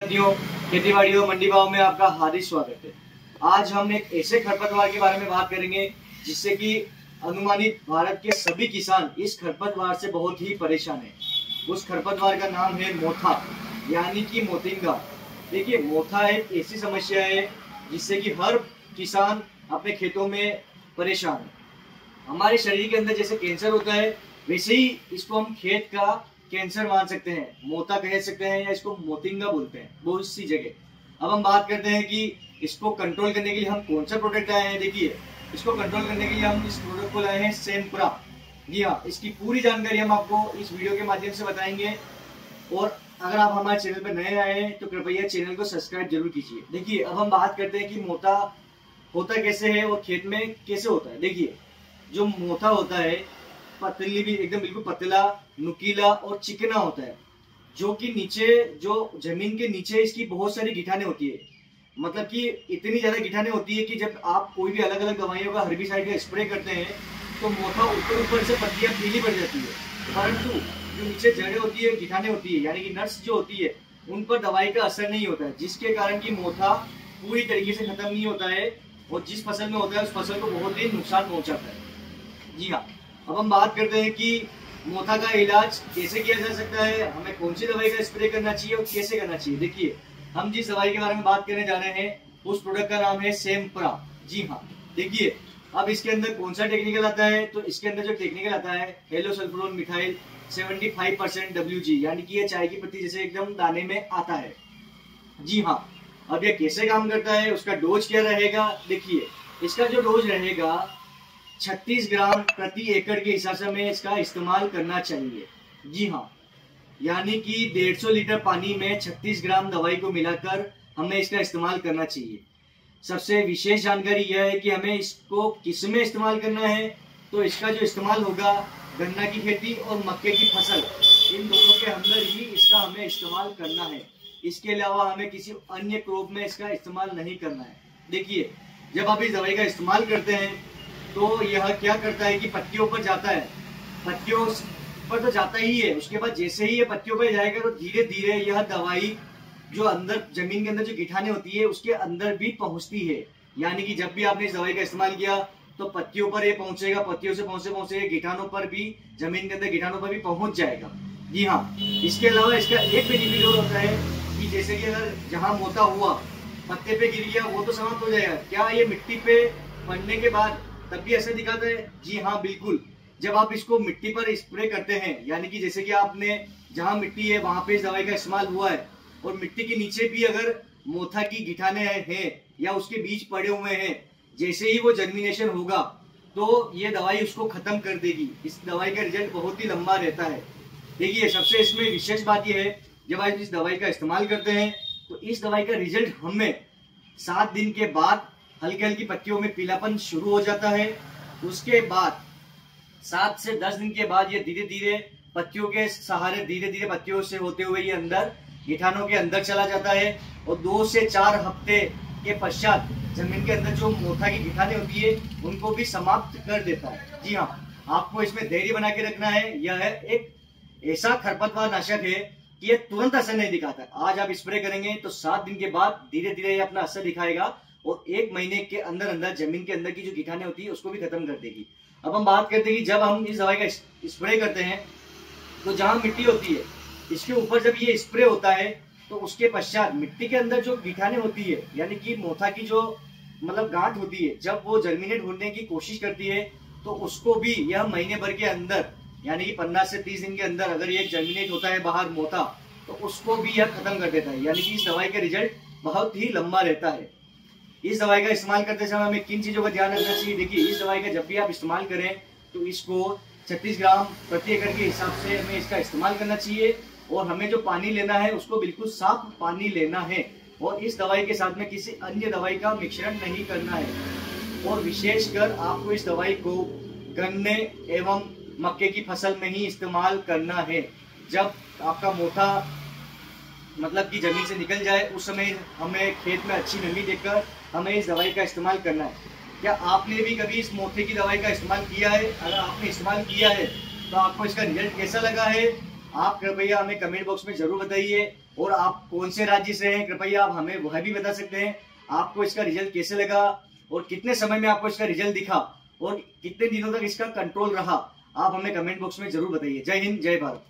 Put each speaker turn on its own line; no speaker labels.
साथियों, खेती बाड़ी और मंडी भाव में आपका हार्दिक स्वागत है। आज हम एक ऐसे खरपतवार के बारे में बात करेंगे जिससे कि अनुमानित भारत के सभी किसान इस खरपतवार से बहुत ही परेशान हैं। उस खरपतवार का नाम है मोथा यानी कि मोतिंगा। देखिए, मोथा एक ऐसी समस्या है जिससे कि हर किसान अपने खेतों में परेशान है। हमारे शरीर के अंदर जैसे कैंसर होता है वैसे ही इसको हम खेत का कैंसर मान सकते हैं, मोता कह सकते हैं या इसको मोतिंगा बोलते हैं बहुत सी जगह। अब हम बात करते हैं कि इसको कंट्रोल करने के लिए हम कौन सा प्रोडक्ट लाए हैं। देखिए, इसको कंट्रोल करने के लिए हम इस प्रोडक्ट को लाए हैं सेम्प्रा। जी हाँ, इसकी पूरी जानकारी हम आपको इस वीडियो के माध्यम से बताएंगे। और अगर आप हमारे चैनल पर नए आए हैं तो कृपया चैनल को सब्सक्राइब जरूर कीजिए। देखिए, अब हम बात करते हैं कि मोता होता कैसे है और खेत में कैसे होता है। देखिए, जो मोथा होता है पतली भी एकदम बिल्कुल पतला, नुकीला और चिकना होता है, जो कि नीचे जो जमीन के नीचे इसकी बहुत सारी गिठाने होती है। मतलब कि इतनी ज्यादा गिठाने होती है कि जब आप कोई भी अलग अलग दवाइयों का हर्बिसाइड का स्प्रे करते हैं तो मोथा ऊपर से पत्तियां पीली पड़ जाती है, परंतु जो नीचे जड़ें होती है, गिठाने होती है यानी कि नट्स जो होती है, उन पर दवाई का असर नहीं होता है, जिसके कारण की मोथा पूरी तरीके से खत्म नहीं होता है और जिस फसल में होता है उस फसल को बहुत ही नुकसान पहुंचाता है। जी हाँ, अब हम बात करते हैं कि मोथा का इलाज कैसे किया जा सकता है, हमें कौन सी दवाई का स्प्रे करना चाहिए और कैसे करना चाहिए। देखिए, हम जिस दवाई के बारे में बात करने जा रहे हैं उस प्रोडक्ट का नाम है सेम्प्रा। जी हाँ, देखिए, अब इसके अंदर कौन सा टेक्निकल आता है, तो इसके अंदर जो टेक्निकल आता है हेलोसल्फोन मिथाइल 75% WG, यानी कि ये चाय की पत्ती जैसे एकदम दाने में आता है। जी हाँ, अब ये कैसे काम करता है, उसका डोज क्या रहेगा। देखिए, इसका जो डोज रहेगा 36 ग्राम प्रति एकड़ के हिसाब से हमें इसका इस्तेमाल करना चाहिए। जी हाँ, यानी कि 150 लीटर पानी में 36 ग्राम दवाई को मिलाकर हमें इसका इस्तेमाल करना चाहिए। सबसे विशेष जानकारी यह है कि हमें इसको किस में इस्तेमाल करना है, तो इसका जो इस्तेमाल होगा गन्ना की खेती और मक्के की फसल, इन दोनों के अंदर ही इसका हमें इस्तेमाल करना है। इसके अलावा हमें किसी अन्य क्रॉप में इसका इस्तेमाल नहीं करना है। देखिए, जब आप इस दवाई का इस्तेमाल करते हैं तो यह क्या करता है कि पत्तियों पर जाता है, पत्तियों पर तो जाता ही है, उसके बाद जैसे ही ये पत्तियों पर जाएगा तो धीरे धीरे यह दवाई जो अंदर जमीन के अंदर जो गिठाने होती है उसके अंदर भी पहुंचती है। यानी कि जब भी आपने इस दवाई का इस्तेमाल किया तो पत्तियों पर ये पहुंचेगा, पत्तियों से पहुंचते पहुंचते गिठानों पर भी, जमीन के अंदर गिठानों पर भी पहुंच जाएगा। जी हाँ, इसके अलावा इसका एक बेनिफिट और होता है कि जैसे कि अगर जहां मोता हुआ पत्ते पे गिर गया वो तो समाप्त हो जाएगा, क्या ये मिट्टी पे पड़ने के बाद तब भी असर दिखाता है। जी हाँ, बिल्कुल। जब आप इसको मिट्टी पर स्प्रे करते हैं, यानी कि जैसे कि आपने जहां मिट्टी है वहां पे इस दवाई का इस्तेमाल हुआ है और मिट्टी के नीचे भी अगर मोथा की गिठाने हैं या उसके बीज पड़े हुए हैं, जैसे ही वो जर्मिनेशन होगा तो ये दवाई उसको खत्म कर देगी। इस दवाई का रिजल्ट बहुत ही लंबा रहता है। देखिए, सबसे इसमें विशेष बात यह है, जब आप इस दवाई का इस्तेमाल करते हैं तो इस दवाई का रिजल्ट हमें 7 दिन के बाद हल्की हल्की पत्तियों में पीलापन शुरू हो जाता है। उसके बाद 7 से 10 दिन के बाद ये धीरे धीरे पत्तियों के सहारे धीरे धीरे पत्तियों से होते हुए ये अंदर गिठानों के अंदर चला जाता है और 2 से 4 हफ्ते के पश्चात जमीन के अंदर जो मोथा की गिठाने होती है उनको भी समाप्त कर देता है। जी हाँ, आपको इसमें धैर्य बना के रखना है। यह एक ऐसा खरपतवार नाशक है कि यह तुरंत असर नहीं दिखाता। आज आप स्प्रे करेंगे तो 7 दिन के बाद धीरे धीरे ये अपना असर दिखाएगा और 1 महीने के अंदर अंदर जमीन के अंदर की जो गिठाने होती है उसको भी खत्म कर देगी। अब हम बात करते हैं कि जब हम इस दवाई का स्प्रे करते हैं तो जहां मिट्टी होती है इसके ऊपर जब ये स्प्रे होता है तो उसके पश्चात मिट्टी के अंदर जो गिठाने होती है यानी कि मोथा की जो मतलब गांठ होती है, जब वो जर्मिनेट होने की कोशिश करती है तो उसको भी यह महीने भर के अंदर यानी कि 15 से 30 दिन के अंदर अगर ये जर्मिनेट होता है बाहर मोथा तो उसको भी यह खत्म कर देता है। यानी कि इस दवाई का रिजल्ट बहुत ही लंबा रहता है। इस दवाई का इस्तेमाल करते समय हमें किन चीजों का ध्यान रखना चाहिए। देखिए, इस दवाई का जब भी आप इस्तेमाल करें तो इसको 36 ग्राम प्रति एकड़ के हिसाब से हमें इसका इस्तेमाल करना चाहिए और हमें जो पानी लेना है उसको बिल्कुल साफ पानी लेना है और इस दवाई के साथ में किसी अन्य दवाई का मिश्रण नहीं करना है। और विशेषकर आपको इस दवाई को गन्ने एवं मक्के की फसल में ही इस्तेमाल करना है। जब आपका मोथा मतलब कि जमीन से निकल जाए उस समय हमें खेत में अच्छी नमी देखकर हमें इस दवाई का इस्तेमाल करना है। क्या आपने भी कभी इस मोथे की दवाई का इस्तेमाल किया है? अगर आपने इस्तेमाल किया है तो आपको इसका रिजल्ट कैसा लगा है, आप कृपया हमें कमेंट बॉक्स में जरूर बताइए और आप कौन से राज्य से हैं, कृपया आप हमें वह भी बता सकते हैं। आपको इसका रिजल्ट कैसे लगा और कितने समय में आपको इसका रिजल्ट दिखा और कितने दिनों तक इसका कंट्रोल रहा, आप हमें कमेंट बॉक्स में जरूर बताइए। जय हिंद, जय भारत।